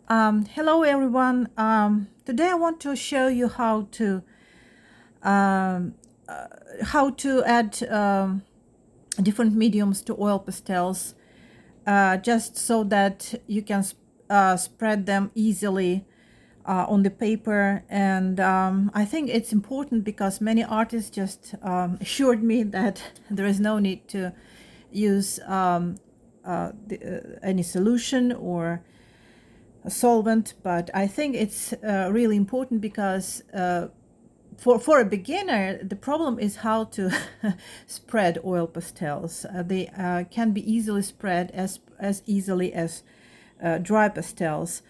Hello everyone. Today I want to show you um, how to add different mediums to oil pastels, just so that you can spread them easily on the paper. And I think it's important because many artists just assured me that there is no need to use any solution or a solvent, but I think it's really important because for a beginner, the problem is how to spread oil pastels. They can be easily spread as easily as dry pastels.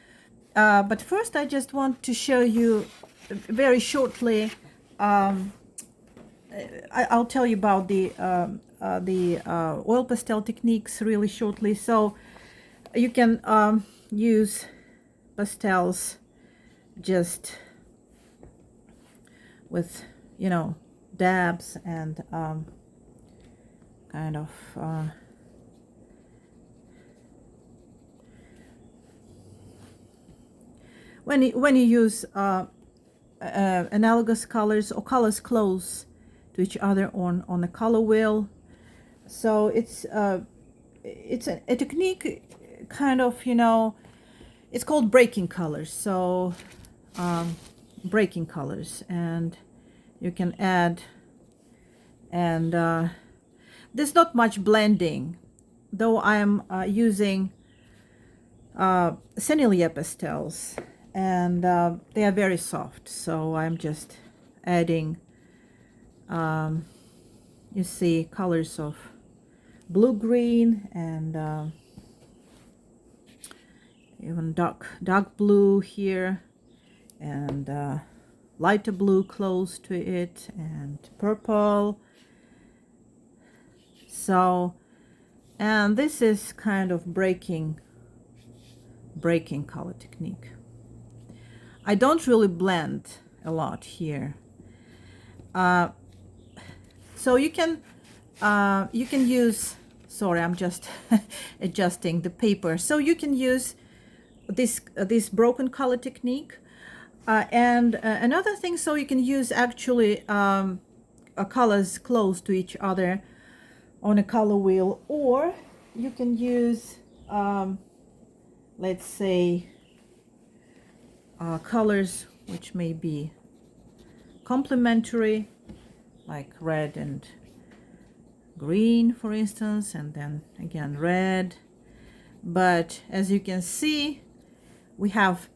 But first, I just want to show you very shortly. I'll tell you about the oil pastel techniques really shortly. So you can use pastels just with, dabs and kind of when you use analogous colors or colors close to each other on a color wheel. So it's a technique, kind of, it's called breaking colors. So breaking colors, and you can add, and there's not much blending, though I'm using Senilia pastels, and they are very soft, so I'm just adding, you see, colors of blue green and even dark blue here, and lighter blue close to it, and purple. So, and this is kind of breaking color technique. I don't really blend a lot here. So you can use, sorry, I'm just adjusting the paper. So you can use this broken color technique, and another thing, so you can use actually colors close to each other on a color wheel, or you can use let's say colors which may be complementary, like red and green, for instance, and then again red. But as you can see, we have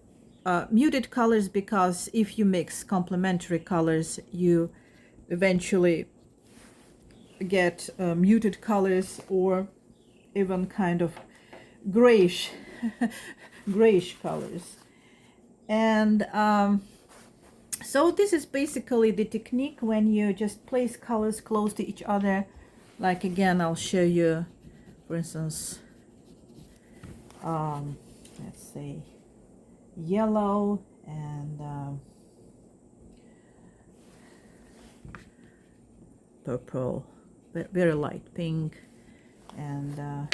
muted colors, because if you mix complementary colors, you eventually get muted colors, or even kind of grayish grayish colors. And so this is basically the technique when you just place colors close to each other. Like, again, I'll show you, for instance, let's say yellow and purple, very light pink, and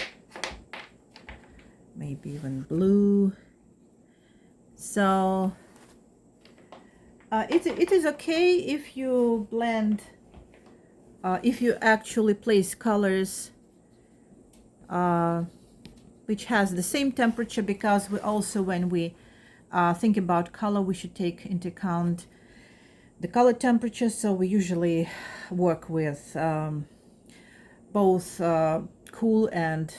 maybe even blue. So it is okay if you blend, if you actually place colors which has the same temperature, because we also, when we think about color, we should take into account the color temperature. So we usually work with both cool and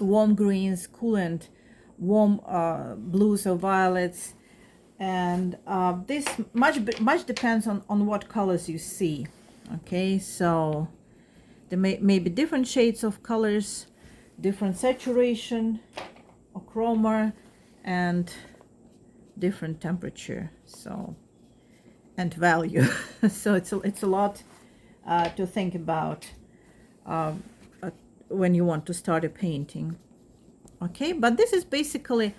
warm greens, cool and warm blues or violets, and this much depends on what colors you see. Okay, so there may be different shades of colors, different saturation or chroma, and different temperature, so, and value. So it's a lot to think about when you want to start a painting. Okay, but this is basically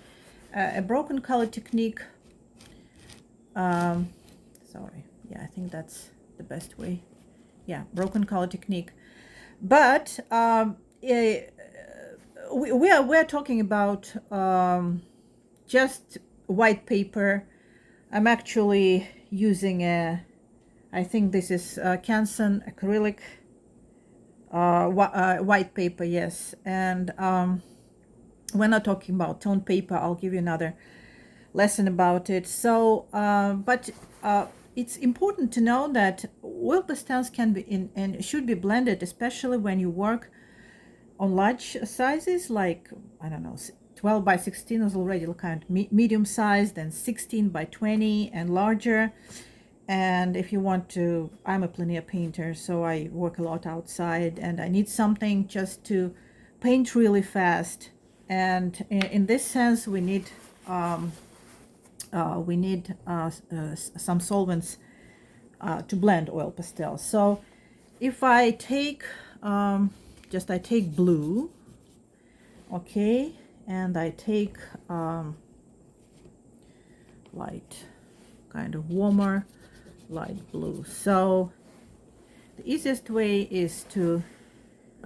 a broken color technique. Sorry, yeah, I think that's the best way. Yeah, broken color technique. But we're talking about just white paper. I'm actually using I think this is Canson acrylic white paper, yes. And we're not talking about toned paper. I'll give you another lesson about it. So, but it's important to know that oil pastels can be in and should be blended, especially when you work on large sizes, like, I don't know, 12 by 16 is already kind of medium sized, and 16 by 20 and larger. And if you want to, I'm a plein air painter, so I work a lot outside, and I need something just to paint really fast. And in this sense, we need some solvents to blend oil pastels. So if I take I take blue, okay, and I take light, kind of warmer light blue. So the easiest way is to,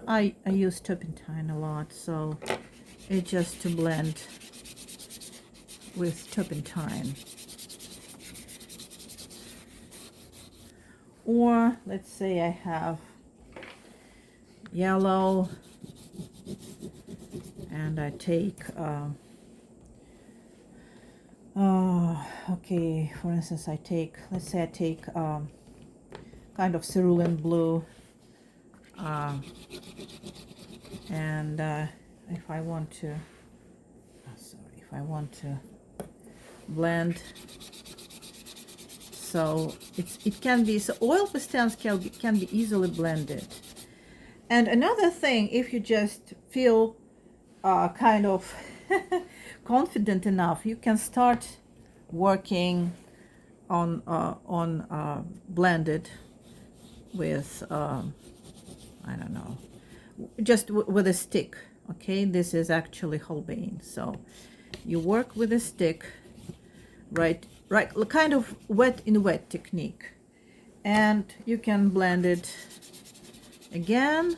I use turpentine a lot, so it's just to blend with turpentine. Or let's say I have yellow, and I take okay, for instance, let's say I take kind of cerulean blue, and if I want to blend, so it can be, so oil pastels can be easily blended. And another thing, if you just feel kind of confident enough, you can start working on blended with I don't know, just with a stick. Okay, this is actually Holbein. So you work with a stick, right, kind of wet in wet technique, and you can blend it again.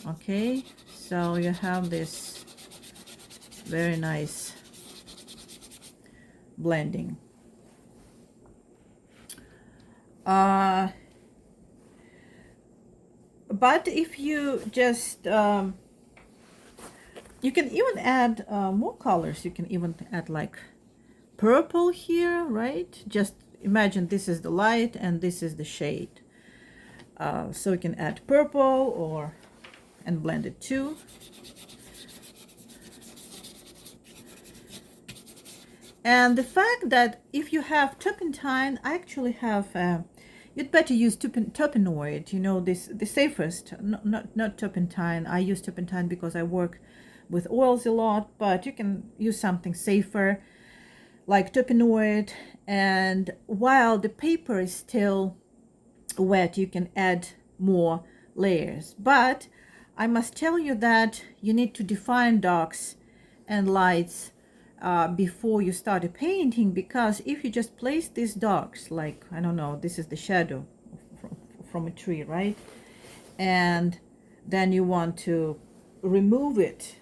Okay, so you have this very nice blending. But if you just you can even add more colors. You can even add like purple here, right? Just imagine this is the light and this is the shade. So you can add purple and blend it too. And the fact that if you have turpentine, I actually have, you'd better use turpenoid, you know, the safest, not turpentine. I use turpentine because I work with oils a lot, but you can use something safer like turpenoid. And while the paper is still wet, you can add more layers. But I must tell you that you need to define darks and lights before you start a painting, because if you just place these darks, like, I don't know, this is the shadow from a tree, right? And then you want to remove it,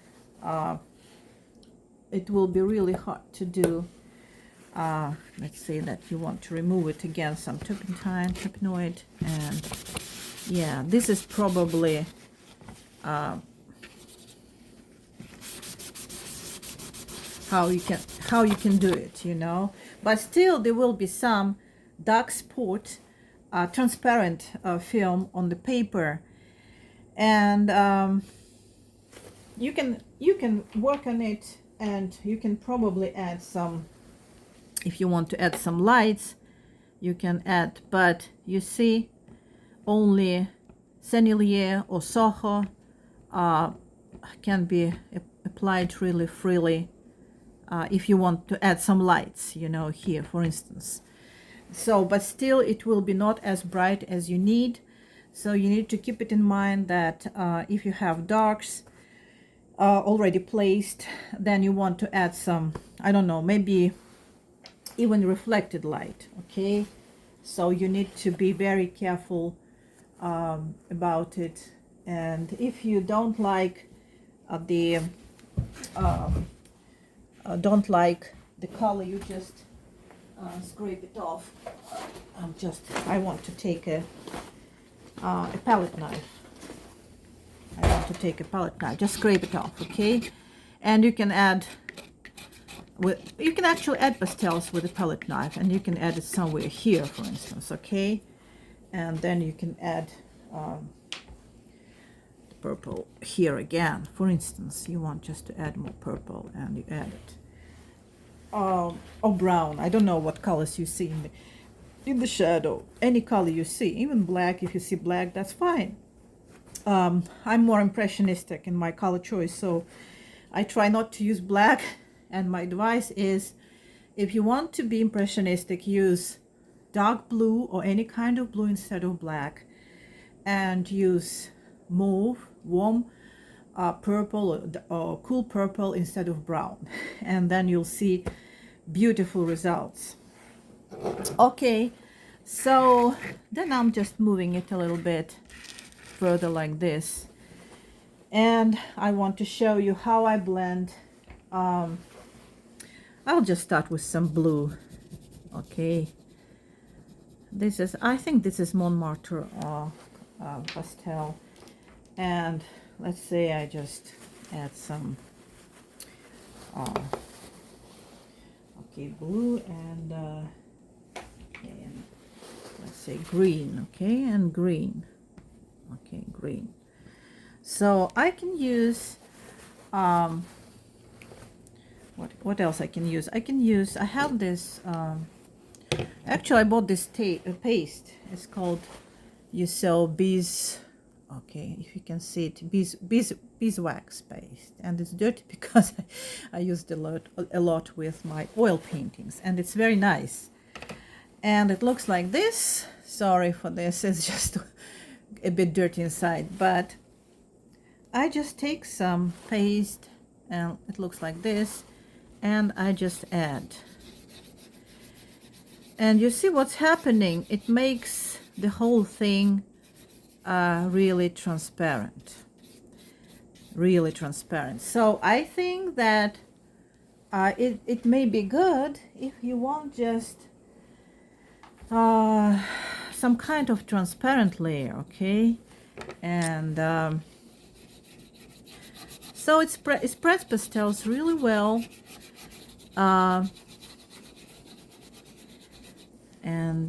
it will be really hard to do. Let's say that you want to remove it again, some turpenoid, and yeah, this is probably how you can do it, you know. But still there will be some dark spot, transparent film on the paper, and you can work on it, and you can probably add some, if you want to add some lights you can add. But you see, only Sennelier or Soho can be applied really freely if you want to add some lights, you know, here for instance. So, but still it will be not as bright as you need. So you need to keep it in mind that if you have darks already placed, then you want to add some, I don't know, maybe even reflected light. Okay, so you need to be very careful about it. And if you don't like the don't like the color, you just scrape it off. I want to take a palette knife. I want to take a palette knife, just scrape it off, okay? And you can actually add pastels with a palette knife, and you can add it somewhere here, for instance, okay? And then you can add the purple here again. For instance, you want just to add more purple, and you add it. Or brown. I don't know what colors you see in the shadow. Any color you see, even black. If you see black, that's fine. I'm more impressionistic in my color choice, so I try not to use black. And my advice is, if you want to be impressionistic, use dark blue or any kind of blue instead of black, and use mauve, warm purple or cool purple instead of brown, and then you'll see beautiful results. Okay, so then I'm just moving it a little bit further like this, and I want to show you how I blend. I'll just start with some blue. Okay, I think this is Montmartre pastel, and let's say I just add some blue and let's say green, okay, and green, okay, green. So I can use what else I can use? I have this actually I bought this paste. It's called okay, if you can see it, beeswax paste, and it's dirty because I used a lot with my oil paintings, and it's very nice, and it looks like this. Sorry for this, it's just a bit dirty inside, but I just take some paste, and it looks like this, and I just add, and you see what's happening. It makes the whole thing really transparent, so I think that it may be good if you want just some kind of transparent layer, okay? And so it spreads pastels really well, and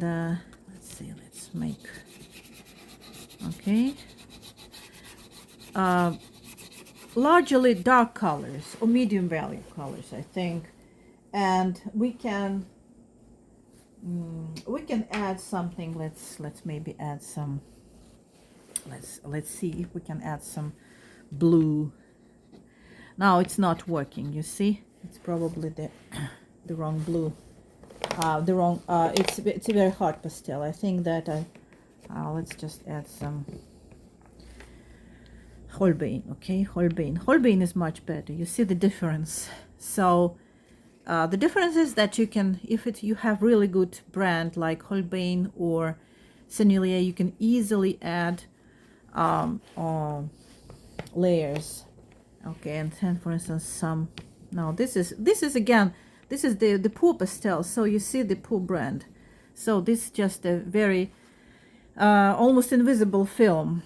let's see, let's make, okay, largely dark colors or medium value colors, I think, and we can add something. Let's maybe add some. Let's see if we can add some blue. Now it's not working. You see, it's probably the wrong blue. It's a very hard pastel. I think that let's just add some Holbein, okay? Holbein is much better. You see the difference. So the difference is that you can, if you have really good brand like Holbein or Sennelier, you can easily add layers, okay? And then, for instance, some. Now this is the Poor pastel. So you see the Poor brand. So this is just a very almost invisible film.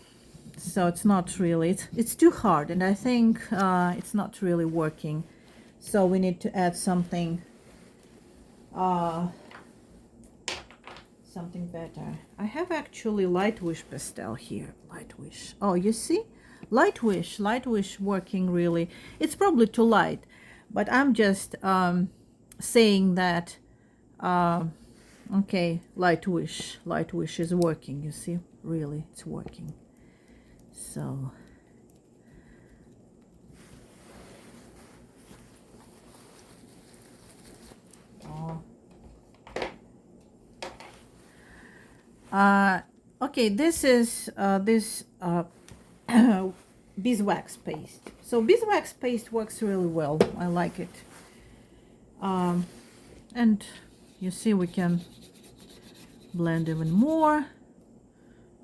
So it's not really, it's too hard, and I think it's not really working. So we need to add something better. I have actually Lightwish pastel here. Lightwish. Oh, you see? Lightwish working really. It's probably too light, but I'm just saying that okay, Lightwish is working. You see? Really, it's working. So okay, this is beeswax paste. So beeswax paste works really well. I like it. And you see, we can blend even more.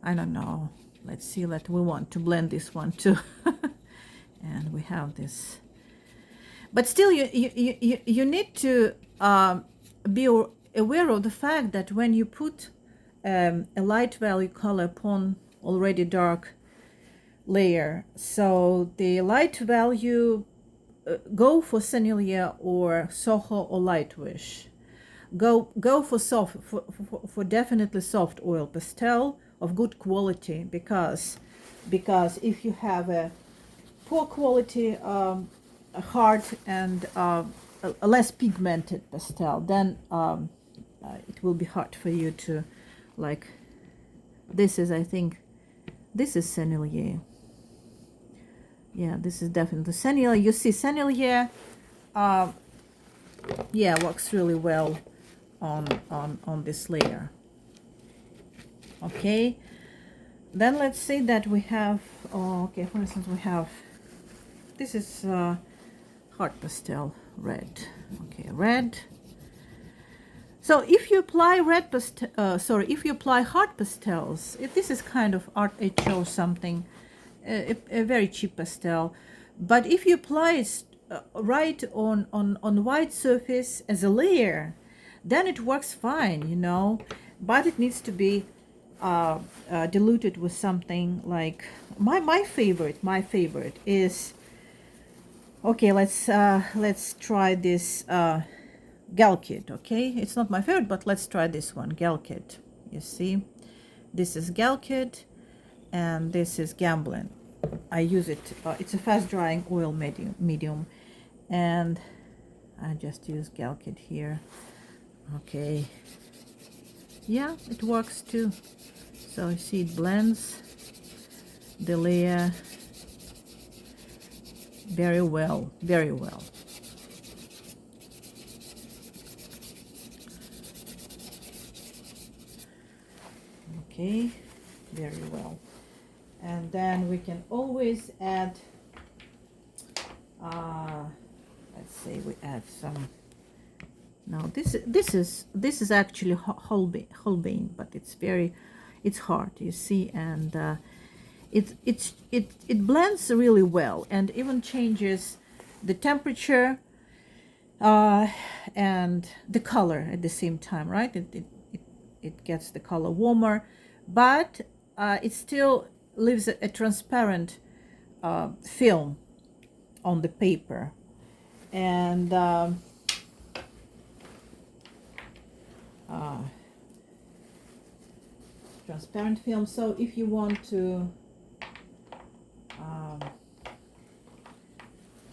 I don't know. Let's see that we want to blend this one too. And we have this. But still, you need to be aware of the fact that when you put a light value color upon already dark layer, so the light value, go for Sennelier or Soho or Lightwish. Go for soft, for definitely soft oil pastel of good quality, because if you have a poor quality, a hard and a less pigmented pastel, then it will be hard for you to, like, this is, I think, this is Sennelier. Yeah, this is definitely Sennelier. You see, Sennelier, yeah, works really well on this layer. Okay, then let's say that we have, okay, for instance, we have, this is hard pastel red. Okay, red. So if you apply red pastel, if you apply hard pastels, this is kind of Art HO or something, a very cheap pastel. But if you apply it right on white surface as a layer, then it works fine, you know. But it needs to be diluted with something like, my favorite is, okay, let's try this Galkyd. Okay, it's not my favorite, but let's try this one, Galkyd. You see, this is Galkyd and this is Gamblin. I use it, it's a fast drying oil medium, and I just use Galkyd here. Okay, yeah, it works too. So you see, it blends the layer very well, very well. Okay, very well. And then we can always add, let's say we add some. Now this is actually Holbein, but it's hard, you see, and it blends really well, and even changes the temperature and the color at the same time, right? It gets the color warmer, but it still leaves a transparent film on the paper, and transparent film. So if you want to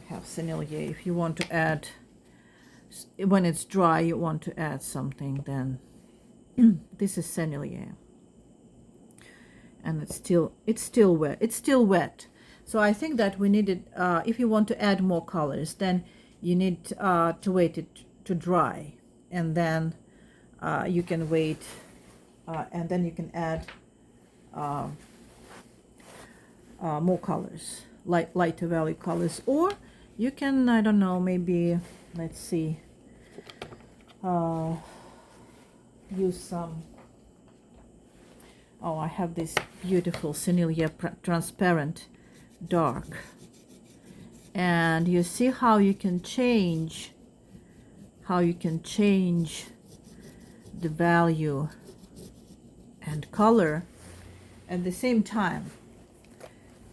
have Sennelier, if you want to add, when it's dry, you want to add something, then this is Sennelier, and it's still wet. So I think that we needed, if you want to add more colors, then you need to wait it to dry, and then you can wait, and then you can add more colors, lighter value colors, or you can, I don't know, maybe, let's see, use some, I have this beautiful Sennelier transparent dark, and you see how you can change the value and color at the same time.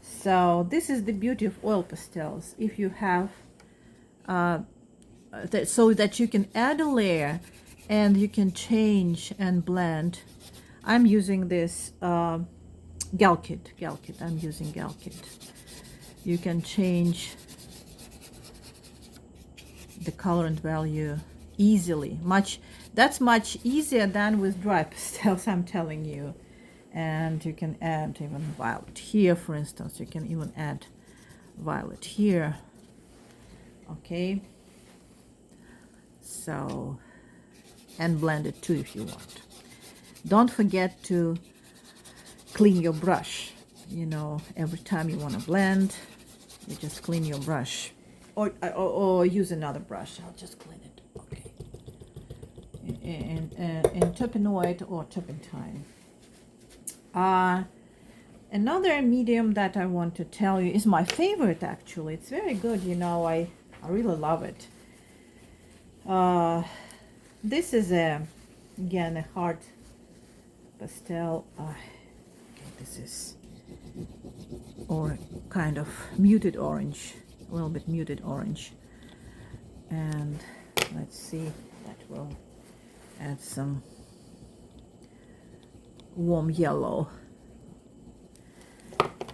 So this is the beauty of oil pastels. If you have so that you can add a layer and you can change and blend. I'm using this Galkyd. I'm using Galkyd. You can change the color and value easily. That's much easier than with dry pastels, I'm telling you. And you can add even violet here, for instance. You can even add violet here. Okay, so, and blend it too if you want. Don't forget to clean your brush. You know, every time you want to blend, you just clean your brush, or use another brush. I'll just clean it. Okay, in turpenoid or turpentine. Another medium that I want to tell you is my favorite, actually. It's very good, you know. I I really love it. This is again a hard pastel. Okay, this is or kind of muted orange, a little bit muted orange, and let's see, that will add some warm yellow,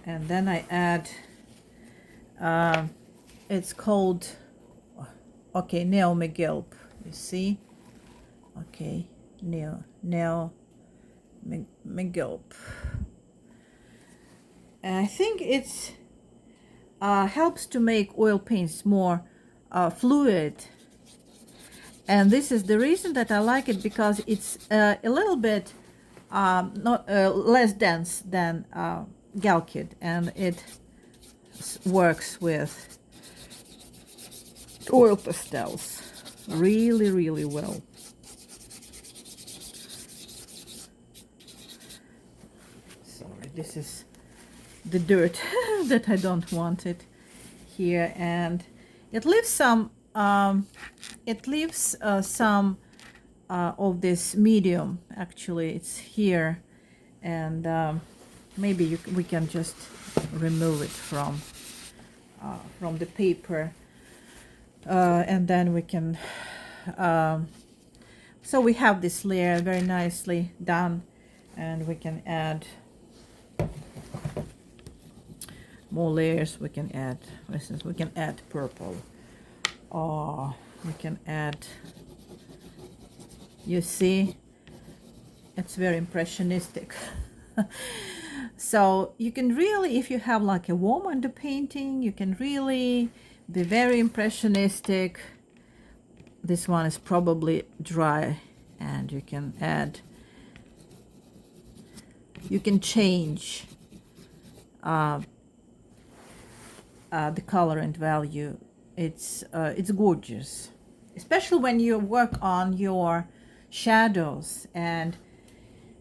and then I add it's called okay, Neo McGilp, you see, okay, Neo McGilp. And I think it's helps to make oil paints more fluid, and this is the reason that I like it, because it's a little bit not less dense than Galkyd, and it works with oil pastels really, really well. Sorry, this is the dirt that I don't want it here, and it leaves some of this medium. Actually, it's here, and maybe we can just remove it from the paper, and then we can so we have this layer very nicely done, and we can add more layers. We can add, for instance, we can add purple, or we can add, you see, it's very impressionistic. So you can really, if you have like a warm underpainting, you can really be very impressionistic. This one is probably dry, and you can add, you can change the color and value. It's gorgeous, especially when you work on your shadows, and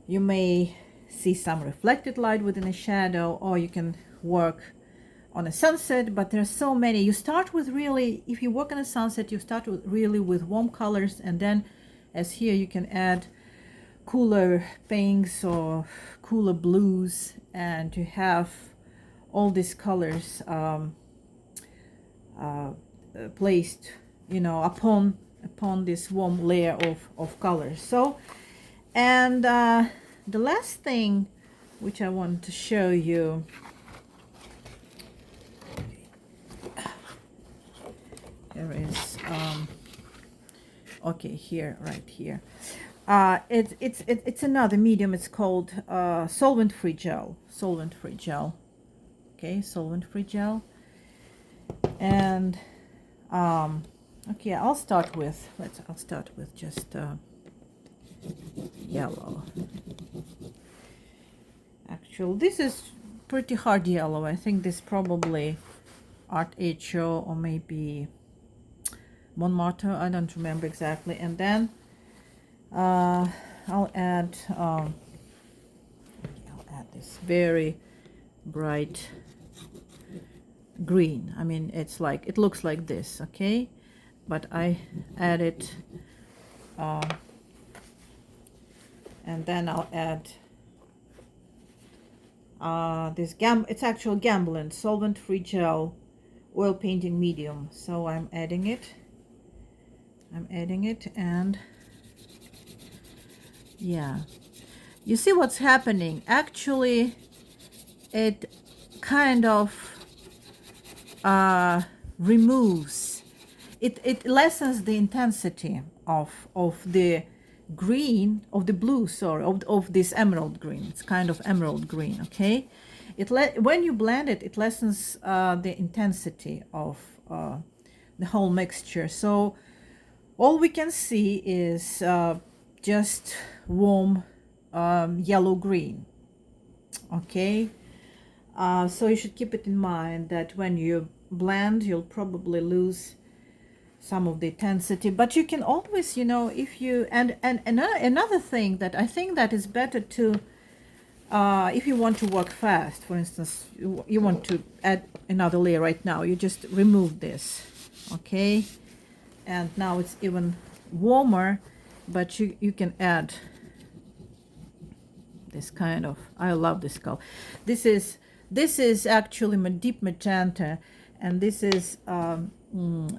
you may see some reflected light within a shadow, or you can work on a sunset. But there's so many. You start with really, if you work on a sunset, you start with really with warm colors, and then as here you can add cooler pinks or cooler blues, and you have all these colors placed, you know, upon this warm layer of colors. So, and the last thing which I want to show you, here is okay, here, right here, it's another medium. It's called solvent free gel. Okay, solvent free gel. And okay, I'll start with just yellow. Actually, this is pretty hard yellow. I think this probably Art HO or maybe Montmartre, I don't remember exactly. And then I'll add this very bright green. I mean, it's like, it looks like this, okay, but I add it, and then I'll add this it's actual Gamblin solvent free gel oil painting medium. So I'm adding it, and yeah, you see what's happening. Actually, it kind of removes it lessens the intensity of the green, of the blue, sorry, of this emerald green. It's kind of emerald green, okay. When you blend it, it lessens the intensity of the whole mixture. So all we can see is just warm yellow green, okay. So you should keep it in mind that when you blend, you'll probably lose some of the intensity, but you can always, you know, if you, and another thing that I think that is better to, if you want to work fast, for instance, you want to add another layer right now, you just remove this, okay, and now it's even warmer, but you can add this kind of, I love this color. This is actually deep magenta, and this is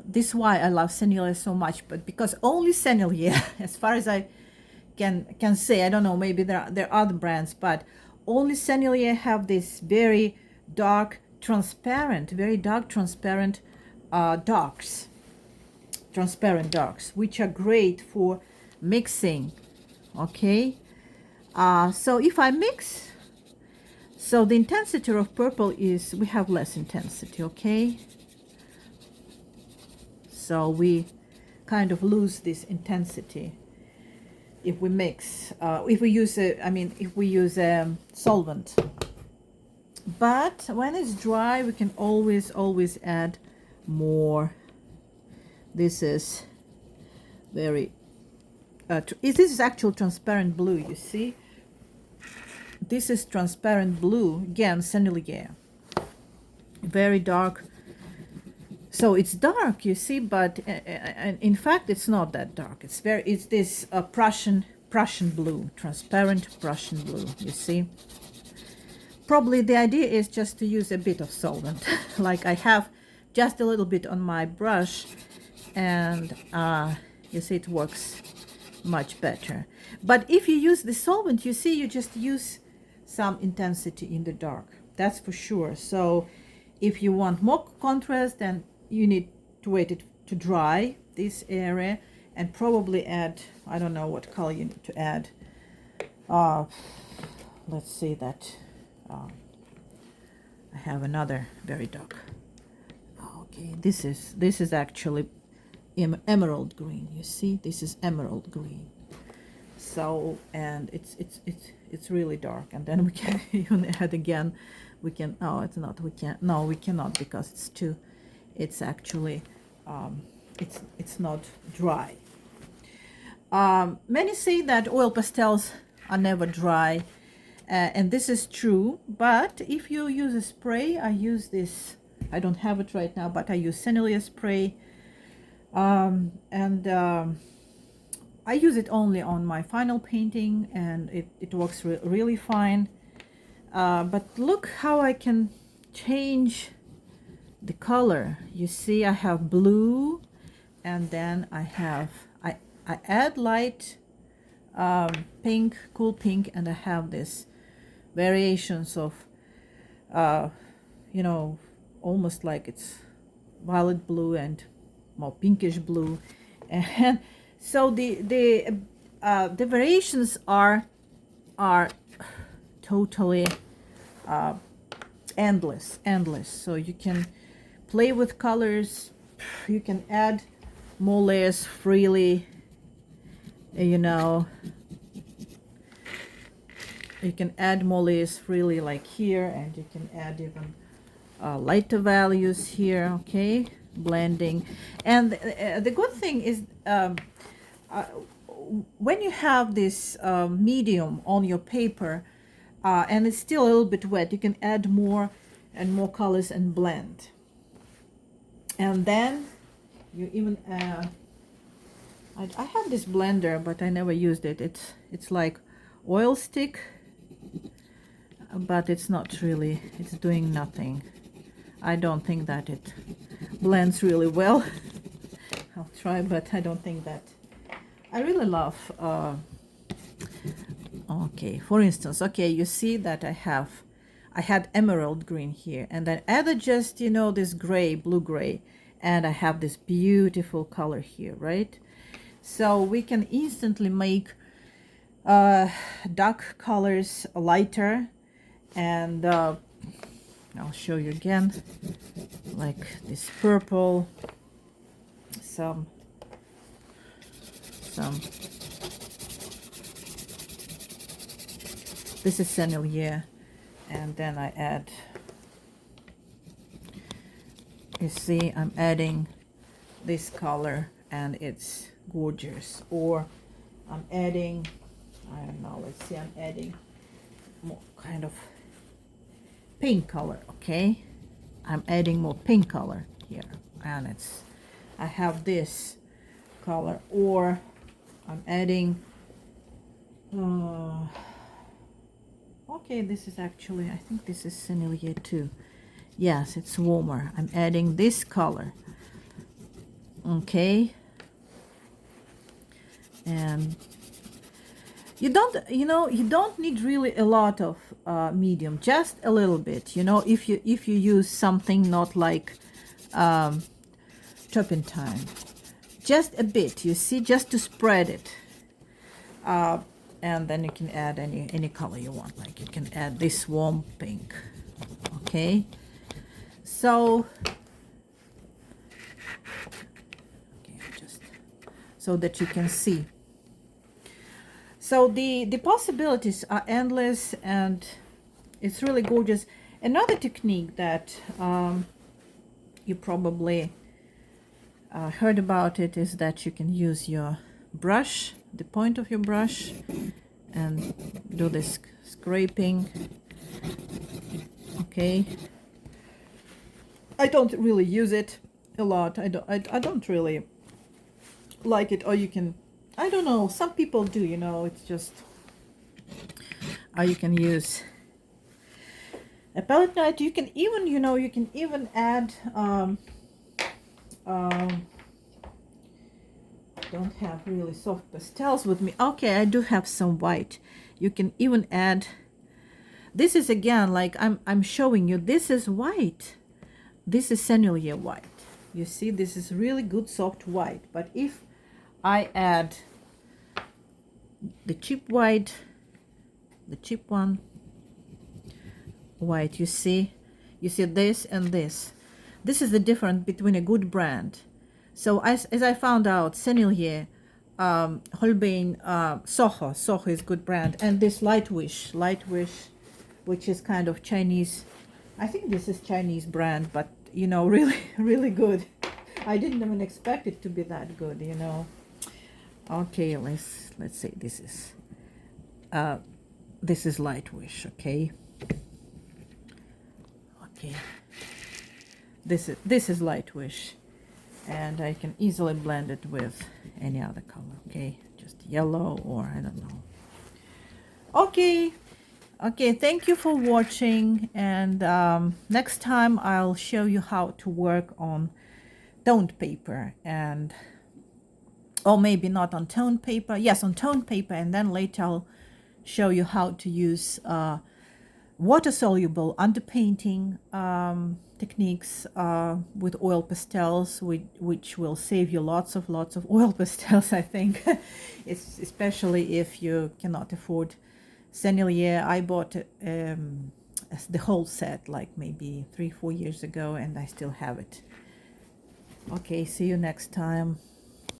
this is why I love Sennelier so much. But because only Sennelier, as far as I can say, I don't know, maybe there are other brands, but only Sennelier have this very dark, transparent, very dark, transparent darks, transparent darks, which are great for mixing. Okay, so if I mix, so the intensity of purple is, we have less intensity, okay? So we kind of lose this intensity if we mix, if we use if we use a solvent. But when it's dry, we can always add more. This is very, this is actual transparent blue, you see? This is transparent blue, again, Sennelier. Very dark. So it's dark, you see, but in fact, it's not that dark. It's this Prussian blue, transparent Prussian blue, you see. Probably the idea is just to use a bit of solvent, like I have just a little bit on my brush, and you see it works much better. But if you use the solvent, you see, you just use some intensity in the dark, that's for sure. So if you want more contrast, then you need to wait it to dry, this area, and probably add, I don't know what color you need to add. Let's see that. I have another very dark. Okay, this is actually emerald green. You see, this is emerald green. So, and it's really dark. And then we can even add again. We can. Oh, it's not. We can't. No, we cannot, because it's too. It's actually. It's not dry. Many say that oil pastels are never dry, and this is true. But if you use a spray, I use this. I don't have it right now, but I use Sennelier spray, I use it only on my final painting, and it works really fine. But look how I can change the color. You see, I have blue, and then I add light pink, cool pink, and I have this variations of almost like it's violet blue and more pinkish blue, and so the variations are totally endless. So you can play with colors, you can add more layers freely, you can add more layers freely, like here, and you can add even lighter values here, okay, blending. And the good thing is when you have this medium on your paper and it's still a little bit wet, you can add more and more colors and blend. And then you even I have this blender, but I never used it. It's like oil stick, but it's not really, it's doing nothing. I don't think that it blends really well. I'll try, but I don't think that. I really love okay, for instance, okay, you see that I had emerald green here, and then added just this gray, blue gray, and I have this beautiful color here, right? So we can instantly make dark colors lighter, and I'll show you again, like this purple, some this is Sennelier, and then I add, you see, I'm adding this color, and it's gorgeous. Or I'm adding, I don't know, let's see, I'm adding more kind of pink color, okay? I'm adding more pink color here, and it's I have this color, or I'm adding okay, this is actually, I think this is Sennelier too. Yes, it's warmer. I'm adding this color. Okay. And you don't, you know, you don't need really a lot of medium, just a little bit. You know, if you use something not like turpentine, just a bit, you see, just to spread it. And then you can add any color you want. Like you can add this warm pink. Okay. So, okay, just so that you can see. So the possibilities are endless, and it's really gorgeous. Another technique that you probably heard about it is that you can use your brush, the point of your brush, and do this scraping. Okay. I don't really use it a lot. I don't really like it. Or you can, I don't know, some people do, you know, it's just, or you can use a palette knife. You can even, you know, you can even add don't have really soft pastels with me. Okay, I do have some white. You can even add, this is again, like I'm showing you, this is white. This is Sennelier white. You see, this is really good soft white. But if I add the cheap white, the cheap one white, you see this and this. This is the difference between a good brand. So as I found out, Sennelier, Holbein, Soho is good brand, and this Lightwish, which is kind of Chinese. I think this is Chinese brand, but you know, really, really good. I didn't even expect it to be that good, you know. Okay, let's say this is Lightwish. Okay. Okay. This is Lightwish, and I can easily blend it with any other color. Okay, just yellow, or I don't know. Okay. Okay, thank you for watching, and next time I'll show you how to work on toned paper, and or maybe not on toned paper, yes, on toned paper, and then later I'll show you how to use water-soluble underpainting techniques with oil pastels, which will save you lots of oil pastels, I think. It's especially if you cannot afford Sennelier. I bought the whole set like maybe 3-4 years ago, and I still have it. Okay, see you next time.